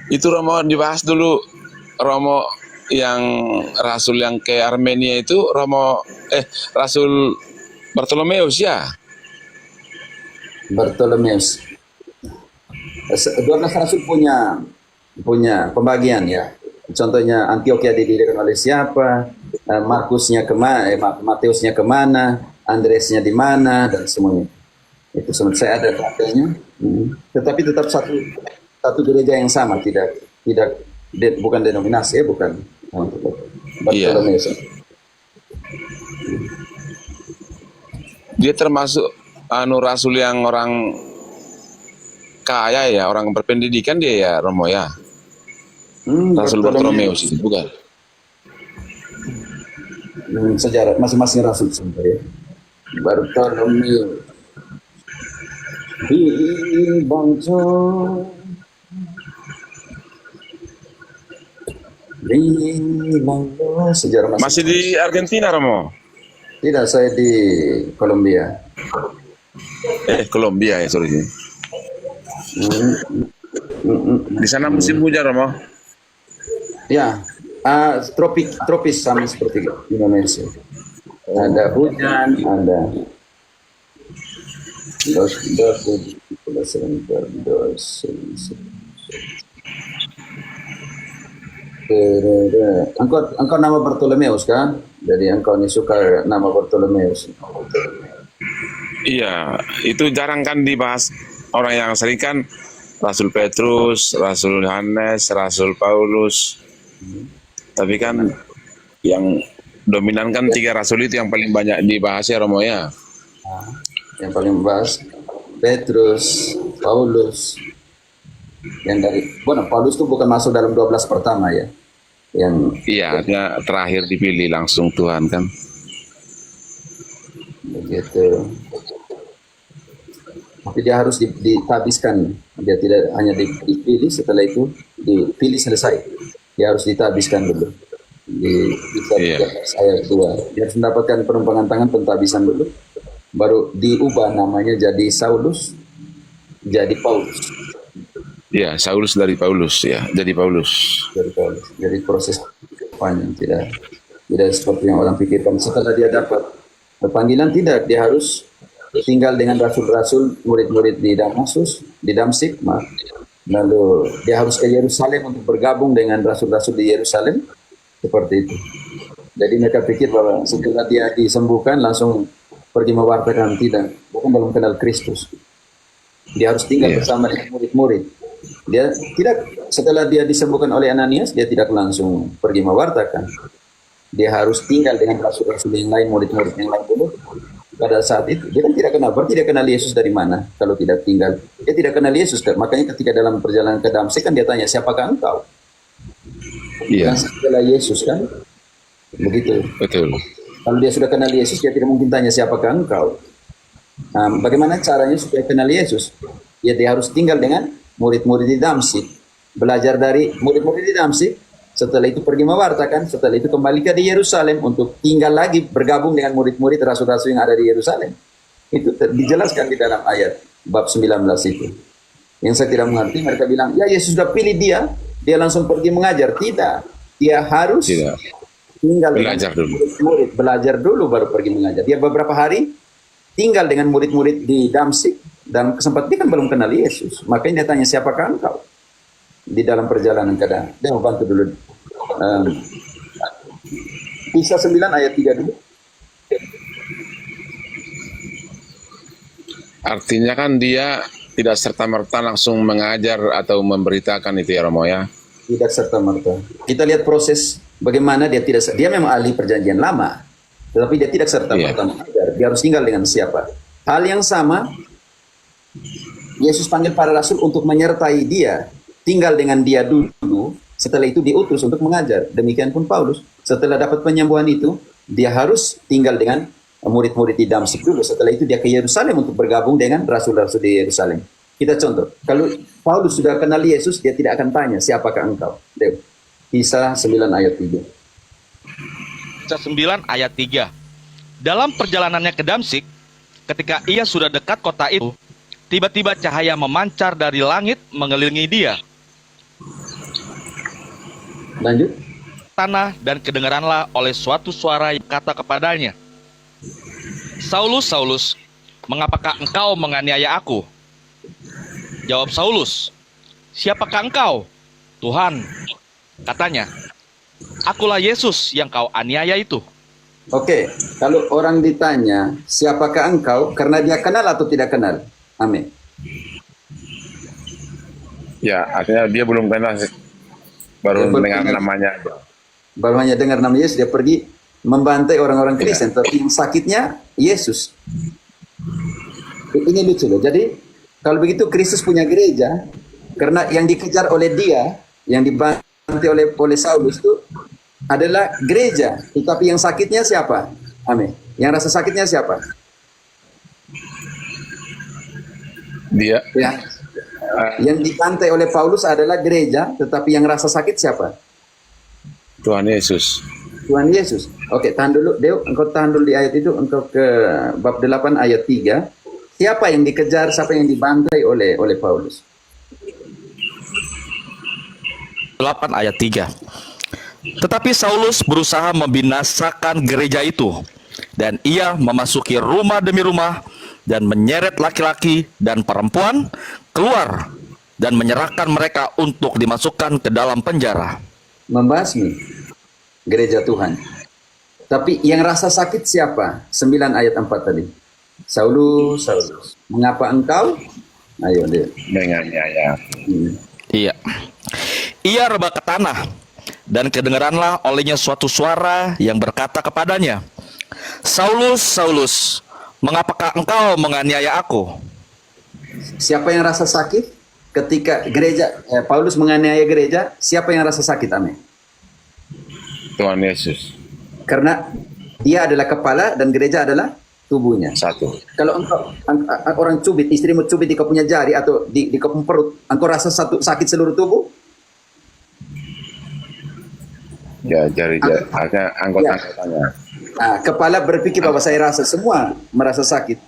Itu Romo dibahas dulu, Romo, yang Rasul yang ke Armenia itu Rasul Bartolomeus ya. Bartolomeus. 12 rasul punya pembagian ya. Contohnya Antioquia didirikan oleh siapa, Markusnya kemana, Mateusnya kemana, Andreasnya di mana, dan semuanya. Itu semua saya ada datanya. Tetapi tetap satu satu gereja yang sama, tidak bukan denominasi ya, bukan. Iya. Bartolomeus. Dia termasuk Rasul yang orang kaya ya, orang berpendidikan dia ya, Romo ya. Rasul Bartolomeus itu bukan. Sejarah masing-masing rasul sebenarnya. Bartolomeus di bangsa di bangsa sejarah Masih di Argentina, Romo? Tidak, saya di Kolombia. Kolombia ya, sorry. Di sana musim hujan, Romo? Ya, tropis sama seperti Indonesia. Ada hujan, ada engkau nama Bartolomeus kan? Jadi engkau ini suka nama Bartolomeus. Iya, itu jarang kan dibahas. Orang yang sering kan Rasul Petrus, Rasul Yohanes, Rasul Paulus. Tapi kan yang dominan kan 3 rasul itu yang paling banyak dibahas ya, Romo ya. Yang paling bahas Petrus, Paulus. Yang dari Paulus itu bukan masuk dalam 12 pertama ya. Iya, dia terakhir dipilih langsung Tuhan kan. Begitu. Tapi dia harus ditabiskan. Dia tidak hanya dipilih, setelah itu dipilih selesai. Dia harus ditabiskan dulu. Di ayat 2. Dia harus mendapatkan perumpangan tangan pentabisan dulu. Baru diubah namanya jadi Saulus, jadi Paulus. Iya, Saulus dari Paulus ya, jadi Paulus. Jadi proses panjang, tidak seperti yang orang pikirkan. Setelah dia dapat panggilan, tidak, dia harus tinggal dengan rasul-rasul, murid-murid di Damaskus, di Damsik, lalu dia harus ke Yerusalem untuk bergabung dengan rasul-rasul di Yerusalem, seperti itu. Jadi mereka pikir bahwa setelah dia disembuhkan langsung pergi mewartakan, tidak, bukan belum kenal Kristus. Dia harus tinggal bersama dengan murid-murid. Dia tidak, setelah dia disembuhkan oleh Ananias, dia tidak langsung pergi mewartakan. Dia harus tinggal dengan rasul-rasul yang lain, murid-murid yang lain dulu. Pada saat itu dia kan tidak kenal Yesus dari mana kalau tidak tinggal. Dia tidak kenal Yesus kan. Makanya ketika dalam perjalanan ke Damsik kan dia tanya, siapakah engkau? Iya. Setelah Yesus kan, begitu. Betul. Kalau dia sudah kenal Yesus, dia tidak mungkin tanya siapakah engkau. Bagaimana caranya supaya kenal Yesus? Dia harus tinggal dengan murid-murid di Damsik, belajar dari murid-murid di Damsik. Setelah itu pergi mewartakan, setelah itu kembali ke di Yerusalem untuk tinggal lagi bergabung dengan murid-murid rasul-rasul yang ada di Yerusalem. Itu dijelaskan di dalam ayat bab 19 itu. Yang saya tidak mengerti, mereka bilang, ya Yesus sudah pilih dia langsung pergi mengajar. Tidak, dia harus tinggal belajar dengan dulu. murid, belajar dulu baru pergi mengajar. Dia beberapa hari tinggal dengan murid-murid di Damsik, dan kesempatan dia kan belum kenal Yesus. Makanya dia tanya, siapakah engkau? Di dalam perjalanan kadang dia mau bantu dulu. Kisah 9 ayat 3 dulu. Artinya kan dia tidak serta-merta langsung mengajar atau memberitakan itu ya, Romo ya. Tidak serta-merta. Kita lihat proses bagaimana dia memang ahli perjanjian lama, tetapi dia tidak serta-merta mengajar. Dia harus tinggal dengan siapa? Hal yang sama Yesus panggil para rasul untuk menyertai dia, tinggal dengan dia dulu, setelah itu diutus untuk mengajar. Demikian pun Paulus, setelah dapat penyembuhan itu, dia harus tinggal dengan murid-murid di Damsik dulu. Setelah itu dia ke Yerusalem untuk bergabung dengan rasul-rasul di Yerusalem. Kita contoh, kalau Paulus sudah kenal Yesus, dia tidak akan tanya, siapakah engkau? Kisah 9 ayat 3. Kisah 9 ayat 3. Dalam perjalanannya ke Damsik, ketika ia sudah dekat kota itu, tiba-tiba cahaya memancar dari langit mengelilingi dia. Lanjut. tanah dan kedengaranlah oleh suatu suara yang berkata kepadanya, Saulus, Saulus, mengapakah engkau menganiaya aku? Jawab Saulus, siapakah engkau? Tuhan, katanya, akulah Yesus yang kau aniaya itu. Oke, kalau orang ditanya, siapakah engkau? Karena dia kenal atau tidak kenal? Amin. Ya, artinya dia belum kenal sih. Baru Dia mendengar kenal. namanya. Baru hanya dengar nama Yesus, dia pergi membantai orang-orang Kristen, tapi yang sakitnya Yesus. Ini lucu loh. Jadi kalau begitu Kristus punya gereja, karena yang dikejar oleh dia, yang dibantai oleh Saulus itu adalah gereja. Tetapi yang sakitnya siapa? Amin. Yang rasa sakitnya siapa? Dia Ya. Yang dibantai oleh Paulus adalah gereja, tetapi yang rasa sakit siapa? Tuhan Yesus. Tuhan Yesus. Oke, tahan dulu. Deo, engkau tahan dulu di ayat itu. Engkau ke bab 8 ayat 3. Siapa yang dikejar, siapa yang dibantai oleh Paulus? 8 ayat 3. Tetapi Saulus berusaha membinasakan gereja itu, dan ia memasuki rumah demi rumah dan menyeret laki-laki dan perempuan keluar dan menyerahkan mereka untuk dimasukkan ke dalam penjara. Membasmi gereja Tuhan. Tapi yang rasa sakit siapa? 9 ayat 4 tadi. Saulus, Saulus, mengapa engkau? Ayo, Deo. Menganiaya. Iya. Ia rebah ke tanah, dan kedengaranlah olehnya suatu suara yang berkata kepadanya, Saulus, Saulus, mengapakah engkau menganiaya aku? Siapa yang rasa sakit ketika Paulus menganiaya gereja? Siapa yang rasa sakit? Amin. Tuhan Yesus. Karena dia adalah kepala dan gereja adalah tubuhnya. Satu. Kalau engkau orang cubit, istrimu cubit di kau punya jari atau di kau punya perut, engkau rasa sakit seluruh tubuh? Ya, jari-jari. Artinya anggota-anggotanya. Nah, kepala berpikir bahwa saya rasa semua merasa sakit.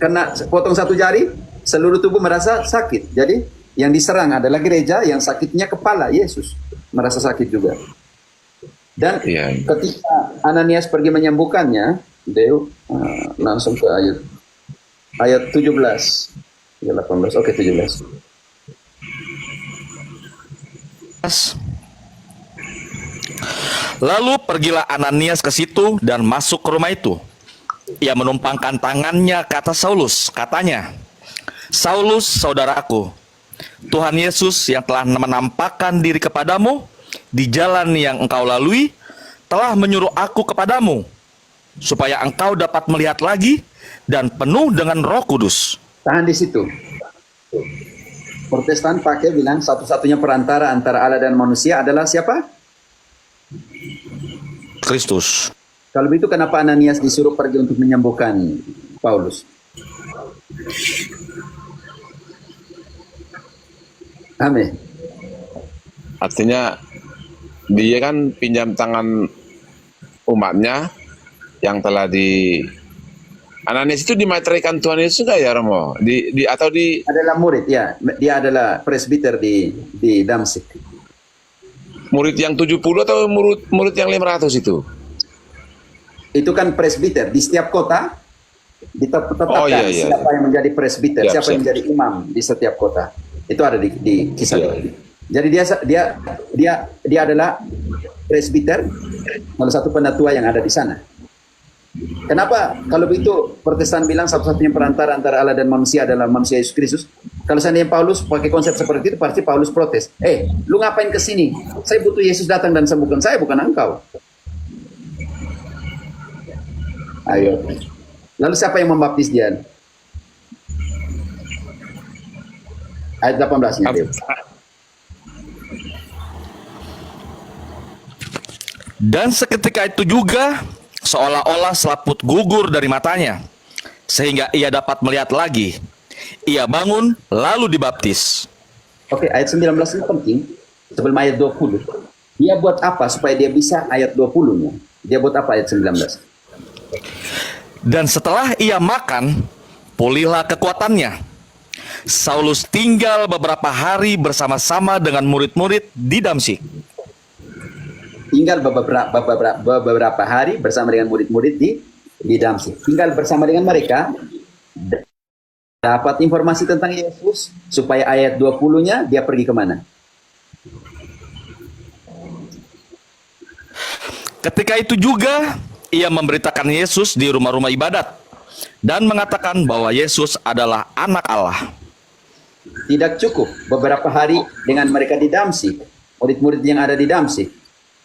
Kena potong satu jari, seluruh tubuh merasa sakit. Jadi yang diserang adalah gereja, yang sakitnya kepala, Yesus merasa sakit juga. Dan ketika Ananias pergi menyembuhkannya, Deo langsung ke ayat 17. Ya 18. Oke, 17. Lalu pergilah Ananias ke situ dan masuk ke rumah itu. Ia menumpangkan tangannya ke atas Saulus, katanya, Saulus, saudaraku, Tuhan Yesus yang telah menampakkan diri kepadamu di jalan yang engkau lalui telah menyuruh aku kepadamu, supaya engkau dapat melihat lagi dan penuh dengan Roh Kudus. Tahan di situ. Protestan pakai bilang satu-satunya perantara antara Allah dan manusia adalah siapa? Kristus. Kalau begitu kenapa Ananias disuruh pergi untuk menyembuhkan Paulus? Amin. Artinya dia kan pinjam tangan umatnya yang telah Ananias itu dimaterikan Tuhan Yesus enggak ya, Romo? Adalah murid, ya. Dia adalah presbiter di Damsik. Murid yang 70 atau murid yang 500 itu? Itu kan presbiter di setiap kota ditetapkan siapa yang menjadi presbiter, siapa yang menjadi imam di setiap kota. Itu ada di kisah itu. Jadi dia adalah presbiter, salah satu penatua yang ada di sana. Kenapa kalau begitu Protestan bilang satu-satunya perantara antara Allah dan manusia adalah manusia Yesus Kristus? Kalau seandainya Paulus pakai konsep seperti itu, pasti Paulus protes. Lu ngapain ke sini? Saya butuh Yesus datang dan sembuhkan saya, bukan engkau. Ayo. Lalu siapa yang membaptis dia? Ayat 18-nya. Dan seketika itu juga seolah-olah selaput gugur dari matanya, sehingga ia dapat melihat lagi. Ia bangun lalu dibaptis. Oke, ayat 19 ini penting. Sebelum ayat 20. Dia buat apa supaya dia bisa ayat 20-nya? Dia buat apa ayat 19? Dan setelah ia makan, pulihlah kekuatannya. Saulus tinggal beberapa hari bersama-sama dengan murid-murid di Damsik. tinggal beberapa hari bersama dengan murid-murid di Damsyik. Tinggal bersama dengan mereka, dapat informasi tentang Yesus, supaya ayat 20-nya dia pergi kemana? Ketika itu juga ia memberitakan Yesus di rumah-rumah ibadat dan mengatakan bahwa Yesus adalah anak Allah. Tidak cukup beberapa hari dengan mereka di Damsyik, murid-murid yang ada di Damsyik.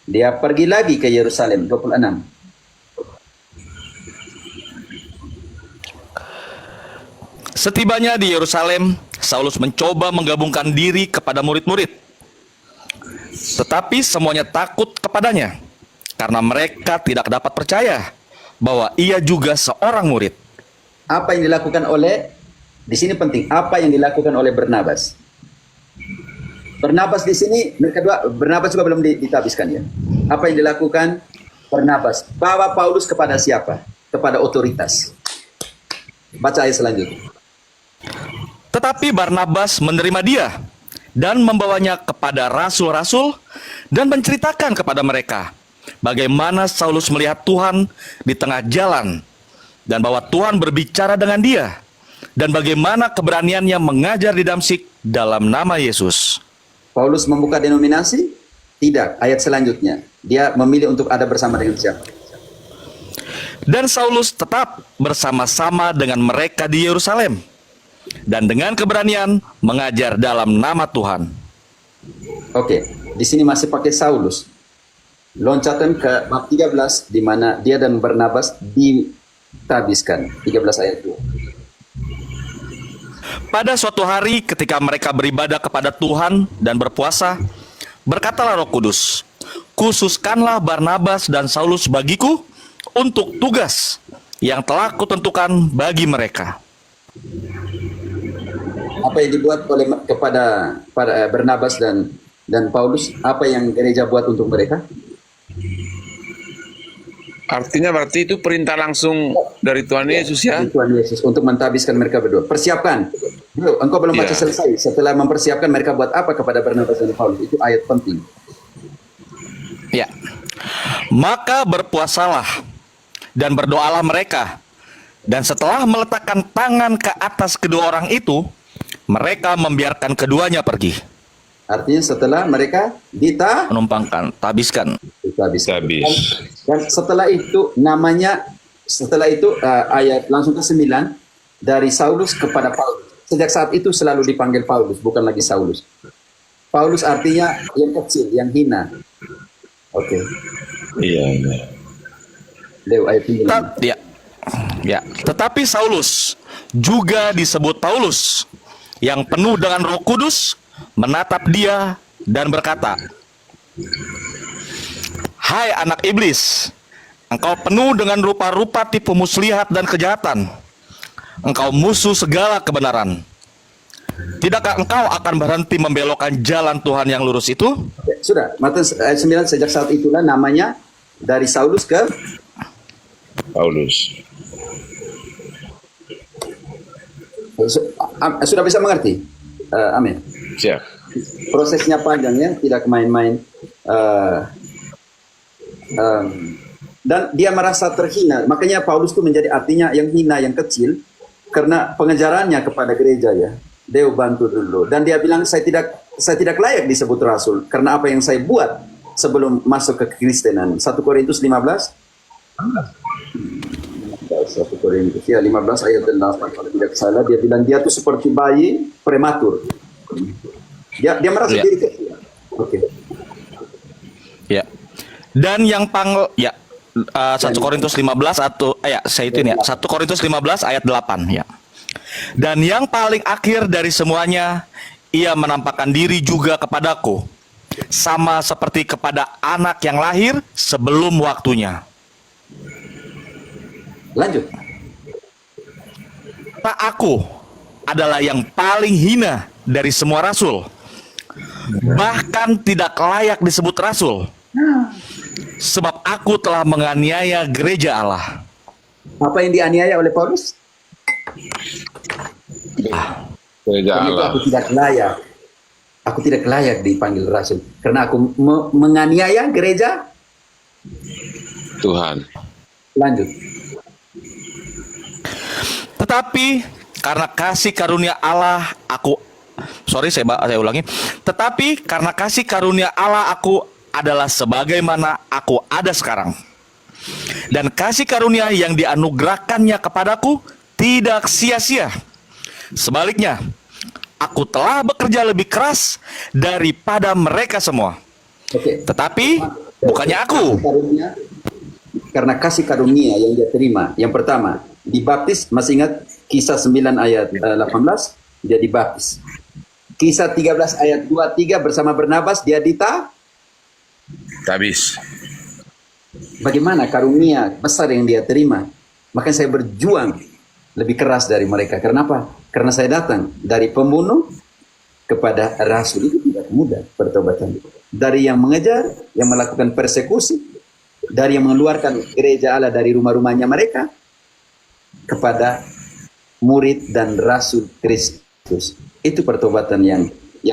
Dia pergi lagi ke Yerusalem, 26. Setibanya di Yerusalem, Saulus mencoba menggabungkan diri kepada murid-murid. Tetapi semuanya takut kepadanya, karena mereka tidak dapat percaya bahwa ia juga seorang murid. Apa yang dilakukan oleh, di sini penting, apa yang dilakukan oleh Barnabas? Barnabas di sini, Barnabas juga belum ditabiskan ya. Apa yang dilakukan Barnabas? Bawa Paulus kepada siapa? Kepada otoritas. Baca ayat selanjutnya. Tetapi Barnabas menerima dia dan membawanya kepada rasul-rasul dan menceritakan kepada mereka bagaimana Saulus melihat Tuhan di tengah jalan dan bahwa Tuhan berbicara dengan dia dan bagaimana keberaniannya mengajar di Damsyik dalam nama Yesus. Paulus membuka denominasi? Tidak. Ayat selanjutnya. Dia memilih untuk ada bersama dengan siapa? Dan Saulus tetap bersama-sama dengan mereka di Yerusalem dan dengan keberanian mengajar dalam nama Tuhan. Oke, di sini masih pakai Saulus. Loncatan ke bab 13 di mana dia dan Barnabas ditabiskan. 13 ayat 2. Pada suatu hari ketika mereka beribadah kepada Tuhan dan berpuasa, berkatalah Roh Kudus, "Khususkanlah Barnabas dan Saulus bagiku untuk tugas yang telah kutentukan bagi mereka." Apa yang dibuat oleh kepada Barnabas dan Paulus? Apa yang gereja buat untuk mereka? Artinya berarti itu perintah langsung dari Tuhan Yesus ya? Tuhan Yesus untuk mentabiskan mereka berdua. Persiapkan. Bro, engkau belum baca selesai. Setelah mempersiapkan mereka buat apa kepada Barnabas dan Paulus? Itu ayat penting. Ya. Maka berpuasalah dan berdoalah mereka. Dan setelah meletakkan tangan ke atas kedua orang itu, mereka membiarkan keduanya pergi. Artinya setelah mereka Menumpangkan, tabiskan. ditabiskan. Habis. Dan setelah itu ayat langsung ke 9 dari Saulus kepada Paulus. Sejak saat itu selalu dipanggil Paulus, bukan lagi Saulus. Paulus artinya yang kecil, yang hina. Oke. Iya. Leo ayat 9. Ya. Tetapi Saulus juga disebut Paulus, yang penuh dengan Roh Kudus, menatap dia dan berkata, "Hai anak iblis, engkau penuh dengan rupa-rupa tipu muslihat dan kejahatan. Engkau musuh segala kebenaran. Tidakkah engkau akan berhenti membelokkan jalan Tuhan yang lurus itu?" Sudah, Matius ayat 9, sejak saat itulah namanya dari Saulus ke Paulus. sudah bisa mengerti? Amin. Siap. Prosesnya panjang ya, tidak main-main. Dan dia merasa terhina. Makanya Paulus itu menjadi artinya yang hina, yang kecil, karena pengejarannya kepada gereja ya. Dia bantu dulu. Dan dia bilang, saya tidak layak disebut rasul karena apa yang saya buat sebelum masuk ke Kekristenan. 1 Korintus 15. 1 Korintus ya 15 ayat 8 kalau tidak salah, dia bilang dia tuh seperti bayi prematur. Dia merasa diri kecil. Oke. Ya. Dan yang 1 Korintus 15 atau saya itu ini ya. 1 Korintus 15 ayat 8 ya. Dan yang paling akhir dari semuanya, ia menampakkan diri juga kepadaku, sama seperti kepada anak yang lahir sebelum waktunya. Lanjut. Tak aku adalah yang paling hina dari semua rasul, bahkan tidak layak disebut rasul, sebab aku telah menganiaya gereja Allah. Apa yang dianiaya oleh Paulus? Gereja Allah. Aku tidak layak dipanggil rasul karena aku menganiaya gereja Tuhan. Lanjut. Tetapi karena kasih karunia Allah saya ulangi. Tetapi karena kasih karunia Allah aku adalah sebagaimana aku ada sekarang. Dan kasih karunia yang dianugerahkannya kepadaku tidak sia-sia. Sebaliknya, aku telah bekerja lebih keras daripada mereka semua. Oke. Tetapi bukannya aku. Karunia, karena kasih karunia yang dia terima. Yang pertama, dibaptis, masih ingat Kisah 9 ayat 18, dia dibaptis. Kisah 13 ayat 23 bersama Barnabas dia Habis. Bagaimana karunia besar yang dia terima? Maka saya berjuang lebih keras dari mereka. Karena apa? Karena saya datang dari pembunuh kepada rasul. Itu tidak mudah pertobatan. Dari yang mengejar, yang melakukan persekusi, dari yang mengeluarkan gereja Allah dari rumah-rumahnya mereka, kepada murid dan rasul Kristus. Itu pertobatan yang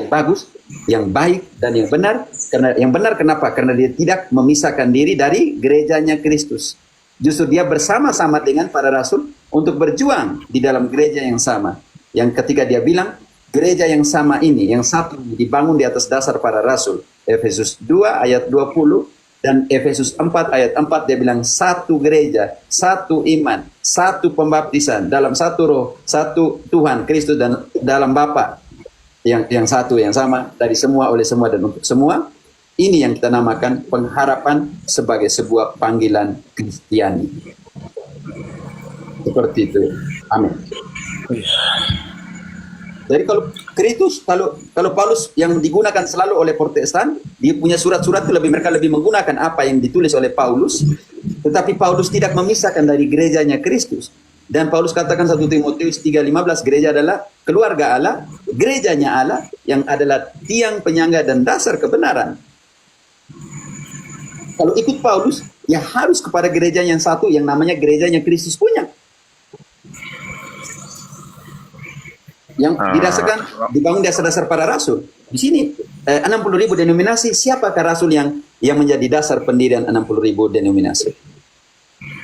bagus, yang baik, dan yang benar. Karena yang benar kenapa? Karena dia tidak memisahkan diri dari gerejanya Kristus. Justru dia bersama-sama dengan para rasul untuk berjuang di dalam gereja yang sama. Yang ketika dia bilang, gereja yang sama ini, yang satu dibangun di atas dasar para rasul. Efesus 2 ayat 20 dan Efesus 4 ayat 4 dia bilang satu gereja, satu iman, satu pembaptisan, dalam satu roh, satu Tuhan, Kristus dan dalam Bapa. Yang satu, yang sama, dari semua, oleh semua, dan untuk semua. Ini yang kita namakan pengharapan sebagai sebuah panggilan Kristiani. Seperti itu. Amin. Jadi kalau Kristus, kalau Paulus yang digunakan selalu oleh Protestan, dia punya surat-surat itu mereka lebih menggunakan apa yang ditulis oleh Paulus, tetapi Paulus tidak memisahkan dari gerejanya Kristus. Dan Paulus katakan 1 Timotius 3:15, gereja adalah keluarga Allah, gerejanya Allah yang adalah tiang penyangga dan dasar kebenaran. Kalau ikut Paulus, ya harus kepada gereja yang satu yang namanya gerejanya Kristus punya. Yang didasarkan, dibangun di dasar-dasar para rasul. Di sini 60.000 denominasi, siapakah rasul yang menjadi dasar pendirian 60.000 denominasi?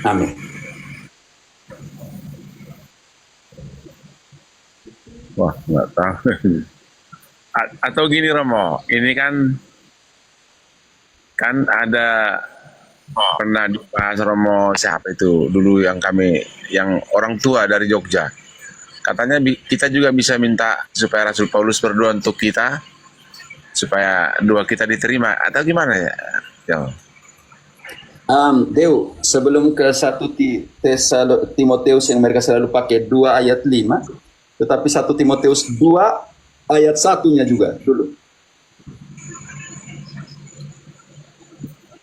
Amin. Wah, nggak tahu. Atau gini Romo, ini kan ada pernah dibahas Romo siapa itu dulu yang orang tua dari Jogja. Katanya kita juga bisa minta supaya Rasul Paulus berdoa untuk kita supaya doa kita diterima atau gimana ya? Deo, sebelum ke 1 Timotius yang mereka selalu pakai 2 ayat 5, tetapi 1 Timotius 2 ayat 1-nya juga dulu.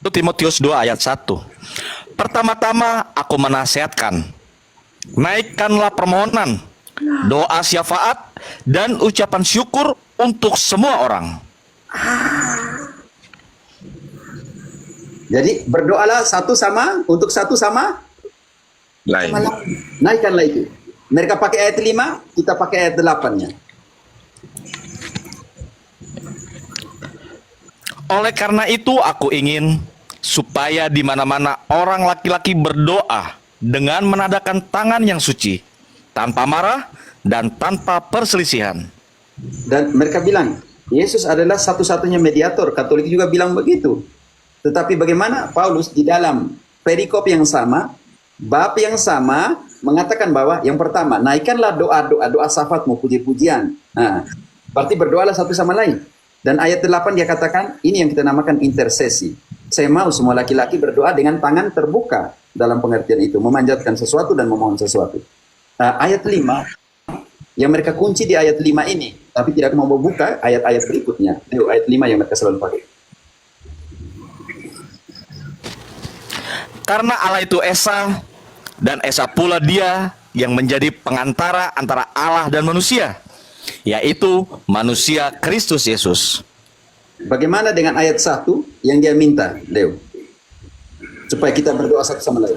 1 Timotius 2 ayat 1. Pertama-tama aku menasihatkan, naikkanlah permohonan, doa syafaat, dan ucapan syukur untuk semua orang. Jadi berdoalah untuk satu sama Lain. naikkanlah itu. Mereka pakai ayat 5, kita pakai ayat 8-nya. Oleh karena itu aku ingin supaya di mana-mana orang laki-laki berdoa dengan menadakan tangan yang suci, tanpa marah dan tanpa perselisihan. Dan mereka bilang, Yesus adalah satu-satunya mediator. Katolik juga bilang begitu. Tetapi bagaimana Paulus di dalam perikop yang sama, bab yang sama, mengatakan bahwa yang pertama, naikkanlah doa syafaatmu, puji-pujian. Nah, berarti berdoalah satu sama lain. Dan ayat 8 dia katakan, ini yang kita namakan intercesi. Saya mau semua laki-laki berdoa dengan tangan terbuka dalam pengertian itu, memanjatkan sesuatu dan memohon sesuatu. Ayat 5, yang mereka kunci di ayat 5 ini, tapi tidak mau membuka ayat-ayat berikutnya. Itu ayat 5 yang mereka selalu pakai. Karena Allah itu Esa, dan Esa pula dia yang menjadi pengantara antara Allah dan manusia, yaitu manusia Kristus Yesus. Bagaimana dengan ayat 1 yang dia minta, Leo? Supaya kita berdoa satu sama lain.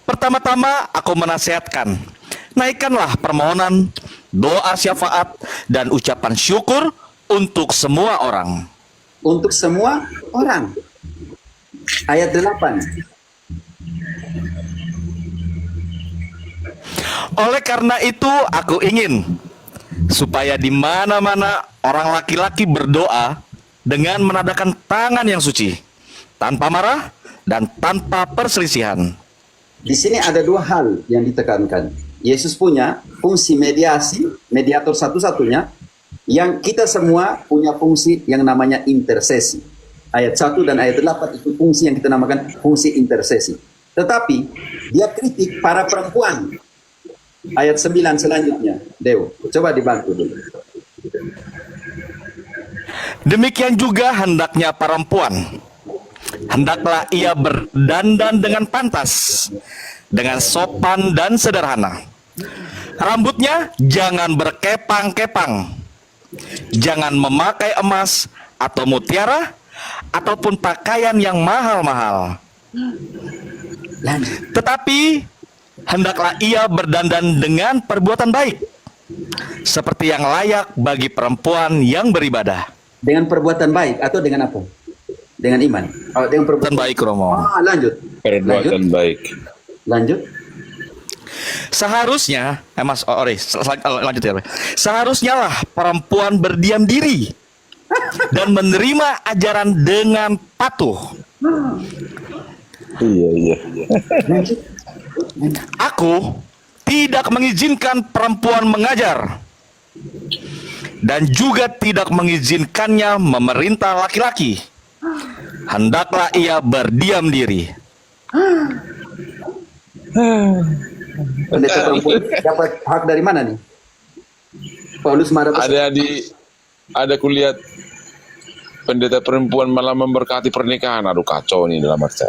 Pertama-tama aku menasihatkan, naikkanlah permohonan, doa syafaat, dan ucapan syukur untuk semua orang. Untuk semua orang. ayat 8. Oleh karena itu, aku ingin supaya di mana-mana orang laki-laki berdoa dengan menadakan tangan yang suci, tanpa marah dan tanpa perselisihan. Di sini ada dua hal yang ditekankan. Yesus punya fungsi mediasi, mediator satu-satunya, yang kita semua punya fungsi yang namanya intercesi. Ayat 1 dan ayat 8 itu fungsi yang kita namakan fungsi intercesi. Tetapi dia kritik para perempuan. Ayat 9 selanjutnya. Dew, coba dibantu dulu. Demikian juga hendaknya perempuan. Hendaklah ia berdandan dengan pantas, dengan sopan dan sederhana. Rambutnya jangan berkepang-kepang. Jangan memakai emas atau mutiara ataupun pakaian yang mahal-mahal. Tetapi hendaklah ia berdandan dengan perbuatan baik, seperti yang layak bagi perempuan yang beribadah. Dengan perbuatan baik atau dengan apa? Dengan iman. Oh, dengan perbuatan Dan baik, Romo. lanjut. Perbuatan baik. Lanjut. Seharusnya, Mas Ori, lanjut ya. Seharusnya lah perempuan berdiam diri dan menerima ajaran dengan patuh. Iya. Lanjut. Aku tidak mengizinkan perempuan mengajar dan juga tidak mengizinkannya memerintah laki-laki. Hendaklah ia berdiam diri. Pendeta perempuan dapat hak dari mana nih? Paulus marah besar. Ada kulihat pendeta perempuan malah memberkati pernikahan. Aduh, kacau nih dalam arti.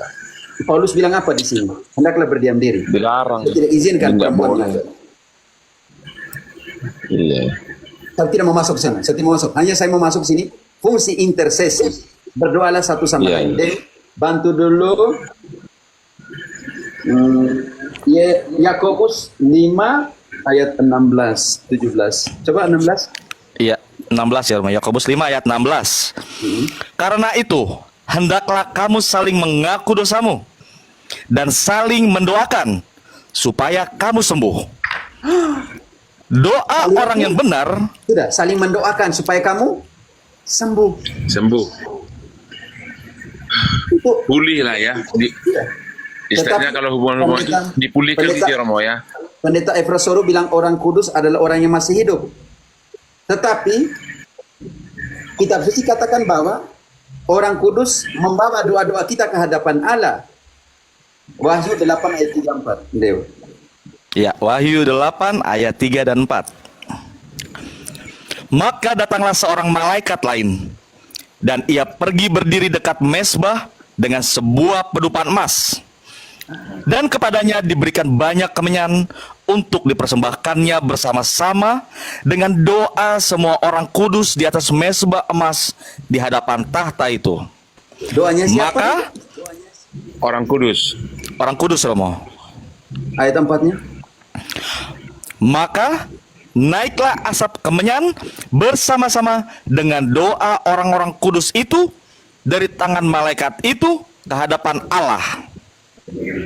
Paulus bilang apa di sini? Hendaklah berdiam diri. Dilarang. Saya tidak izinkan Tidak perempuan boleh. mengajar. Iya. Saya tidak mau masuk sana. Saya tidak mau masuk. Hanya saya mau masuk sini. Fungsi intercesi. Berdoalah satu sama Iya, lain. iya. Dek, bantu dulu. Yakobus 5 ayat 16, 17. Coba 16. Iya, 16 ya, Romo. Yakobus 5 ayat 16. Karena itu, hendaklah kamu saling mengaku dosamu dan saling mendoakan supaya kamu sembuh. Doa orang yang benar Sudah, saling mendoakan supaya kamu sembuh. Sembuh. Itu Pulih lah ya. Istilahnya Tetapi kalau hubungan-hubungan itu dipulihkan gitu ya, Romo ya. Pendeta Efrasoro bilang orang kudus adalah orang yang masih hidup. Tetapi kitab suci katakan bahwa orang kudus membawa doa-doa kita ke hadapan Allah. Wahyu 8 ayat 34. Dew. Ya, Wahyu 8 ayat 3 dan 4. Maka datanglah seorang malaikat lain, dan ia pergi berdiri dekat mezbah dengan sebuah pedupan emas. Dan kepadanya diberikan banyak kemenyan untuk dipersembahkannya bersama-sama dengan doa semua orang kudus di atas mezbah emas di hadapan tahta itu. Doanya siapa? Maka Orang kudus. orang kudus, Romo. Ayat 4-nya. Maka naiklah asap kemenyan bersama-sama dengan doa orang-orang kudus itu dari tangan malaikat itu ke hadapan Allah.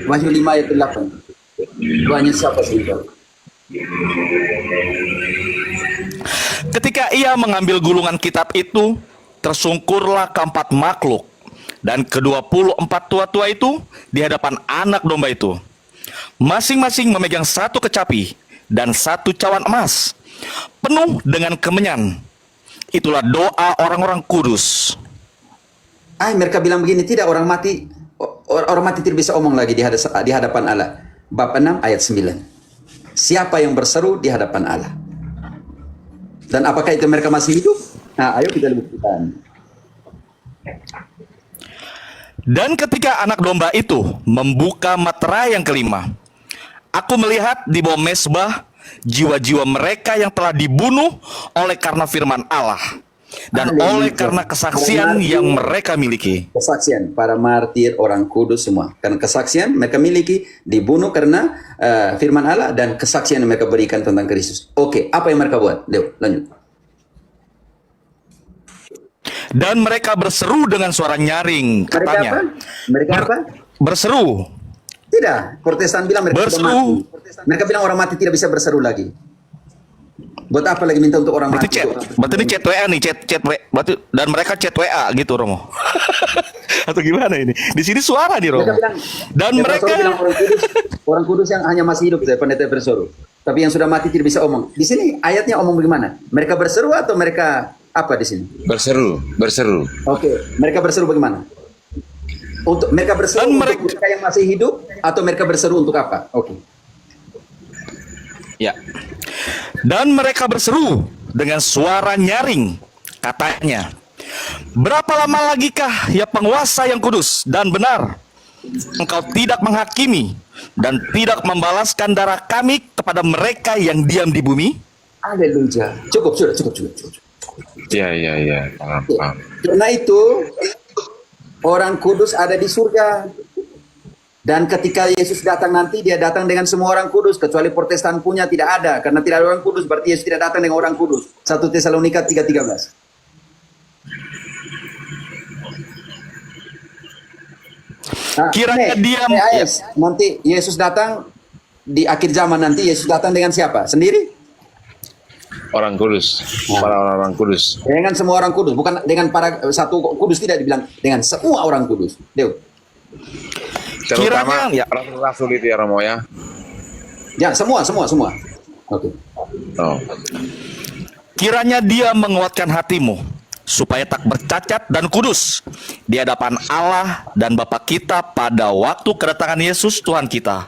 Wahyu 5 ayat 8. Doanya siapa sih? Ketika ia mengambil gulungan kitab itu, tersungkurlah keempat makhluk dan ke-24 tua-tua itu di hadapan anak domba itu. Masing-masing memegang satu kecapi dan satu cawan emas, penuh dengan kemenyan. Itulah doa orang-orang kudus. Mereka bilang begini, tidak, orang mati tidak bisa omong lagi di hadapan Allah. Bab 6 ayat 9. Siapa yang berseru di hadapan Allah? Dan apakah itu mereka masih hidup? Nah, ayo kita buktikan. Dan ketika anak domba itu membuka materai yang kelima, aku melihat di bawah mezbah jiwa-jiwa mereka yang telah dibunuh oleh karena firman Allah dan oleh karena kesaksian yang mereka miliki. Kesaksian para martir, orang kudus semua. Karena kesaksian mereka miliki, dibunuh karena firman Allah dan kesaksian yang mereka berikan tentang Kristus. Oke, apa yang mereka buat? Dew, lanjut. Dan mereka berseru dengan suara nyaring, Mereka apa? katanya. Mereka apa? Berseru. Tidak. Protestan bilang mereka sudah Berseru. mati. Mereka bilang orang mati tidak bisa berseru lagi. Buat apa lagi minta untuk orang Berarti mati? chat, berarti ini chat WA nih, chat WA. Berarti, dan mereka chat WA gitu, Romo. Atau gimana ini? Di sini suara nih, Romo. Mereka bilang, Dan ya, mereka Pastor bilang orang kudus yang hanya masih hidup, pendeta berseru. Tapi yang sudah mati tidak bisa omong. Di sini ayatnya omong bagaimana? Mereka berseru atau mereka apa di sini? Berseru. Oke, mereka berseru bagaimana? Untuk mereka berseru Dan untuk mereka yang masih hidup atau mereka berseru untuk apa? Oke. Ya. Dan mereka berseru dengan suara nyaring, katanya. Berapa lama lagikah ya penguasa yang kudus dan benar? Engkau tidak menghakimi dan tidak membalaskan darah kami kepada mereka yang diam di bumi? Haleluya. Cukup, sudah, cukup. Ya. Paham. Karena itu orang kudus ada di surga. Dan ketika Yesus datang nanti, dia datang dengan semua orang kudus, kecuali Protestan punya tidak ada, karena tidak ada orang kudus, berarti Yesus tidak datang dengan orang kudus. 1 Tesalonika 3:13. Nah, Kiranya diam. AS, nanti Yesus datang di akhir zaman nanti, Yesus datang dengan siapa? Sendiri? Orang kudus. Para orang kudus. Dengan semua orang kudus, bukan dengan para satu kudus, tidak dibilang dengan semua orang kudus. Dew. Terutama Kiranya, ya. rasul itu ya, Romo ya. Ya, semua. Oke. Oh. Kiranya dia menguatkan hatimu, supaya tak bercacat dan kudus di hadapan Allah dan Bapa kita pada waktu kedatangan Yesus Tuhan kita,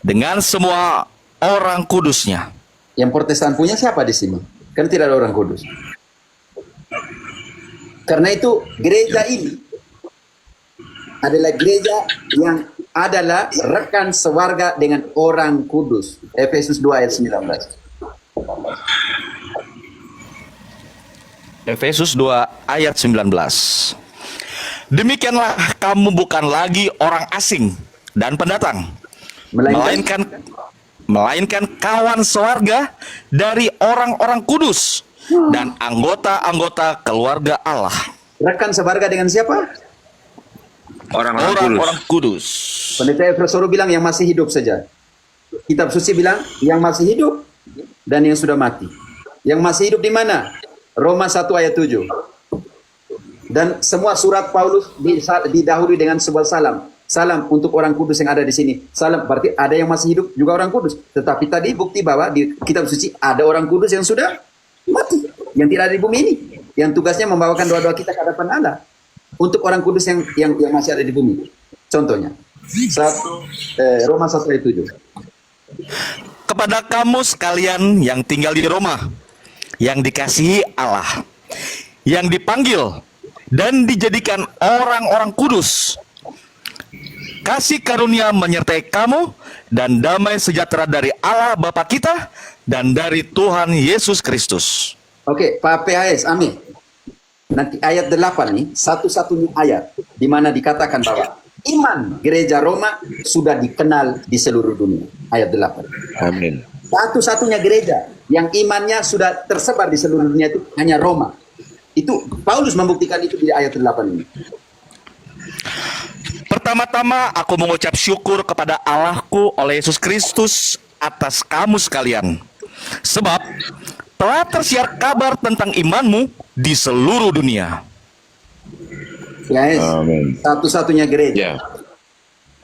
dengan semua orang kudusnya. Yang Protestan punya siapa di sini? Kan tidak ada orang kudus. Karena itu gereja ini adalah gereja yang adalah rekan sewarga dengan orang kudus. Efesus 2 ayat 19. Efesus 2 ayat 19. Demikianlah kamu bukan lagi orang asing dan pendatang, melainkan kawan sewarga dari orang-orang kudus dan anggota-anggota keluarga Allah. Rekan sewarga dengan siapa? Orang-orang kudus. Pendeta Efrosoro bilang yang masih hidup saja. Kitab suci bilang yang masih hidup dan yang sudah mati. Yang masih hidup di mana? Roma 1 ayat 7. Dan semua surat Paulus didahului dengan sebuah salam. Salam untuk orang kudus yang ada di sini. Salam berarti ada yang masih hidup juga orang kudus. Tetapi tadi bukti bahwa di kitab suci ada orang kudus yang sudah mati, yang tidak ada di bumi ini, yang tugasnya membawakan doa-doa kita ke hadapan Allah untuk orang kudus yang masih ada di bumi. Contohnya Roma 1 ayat 7. Kepada kamu sekalian yang tinggal di Roma, yang dikasihi Allah, yang dipanggil dan dijadikan orang-orang kudus, kasih karunia menyertai kamu dan damai sejahtera dari Allah Bapa kita dan dari Tuhan Yesus Kristus. Oke, Pak PHS, amin. Nanti ayat 8 nih, satu-satunya ayat di mana dikatakan bahwa iman gereja Roma sudah dikenal di seluruh dunia. Ayat 8. Amin. Satu-satunya gereja yang imannya sudah tersebar di seluruh dunia itu hanya Roma. Itu Paulus membuktikan itu di ayat 8 ini. Pertama-tama aku mengucap syukur kepada Allahku oleh Yesus Kristus atas kamu sekalian. Sebab telah tersiar kabar tentang imanmu di seluruh dunia. Guys, Amin. satu-satunya gereja Ya.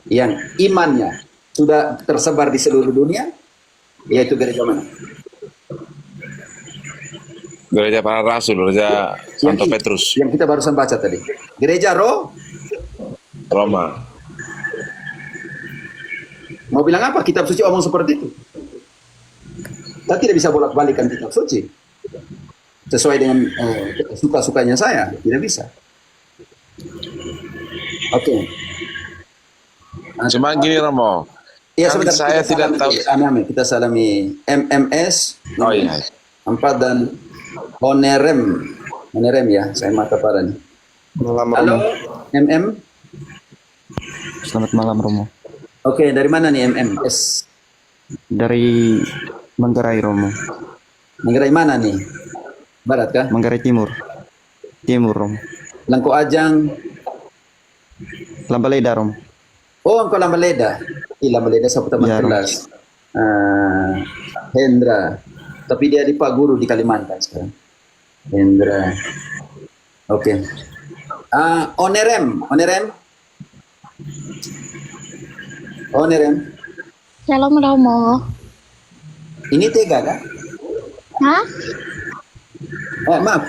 yang imannya sudah tersebar di seluruh dunia, yaitu gereja mana? Gereja para rasul, gereja Santo Petrus, Yang kita barusan baca tadi. Gereja Roma. Mau bilang apa? Kitab suci omong seperti itu. Kita tidak bisa bolak-balikan kitab suci sesuai dengan suka-sukanya saya. Tidak bisa. Oke. Cuma gini, Romo. Iya, Kan sebentar. saya tidak tahu. Kita salami MMS. Oh iya. 4 dan Honerem ya. Saya mata parah nih. Malam Halo, Romo. MM. Selamat malam Romo. Oke, dari mana nih MMS? Dari Manggarai Romo. Manggarai mana nih? Barat kah? Manggarai Timur. Timur, Rom. Langko Ajang. Lambaleda, Rom. Oh, engkau Lambaleda. Lambaleda sa pertama Ya, Rom. kelas. Hendra. Tapi dia di Pak Guru di Kalimantan sekarang. Hendra. Oke. Onerem. Shalom Romo. Ini Tega kan? Hah? Maaf.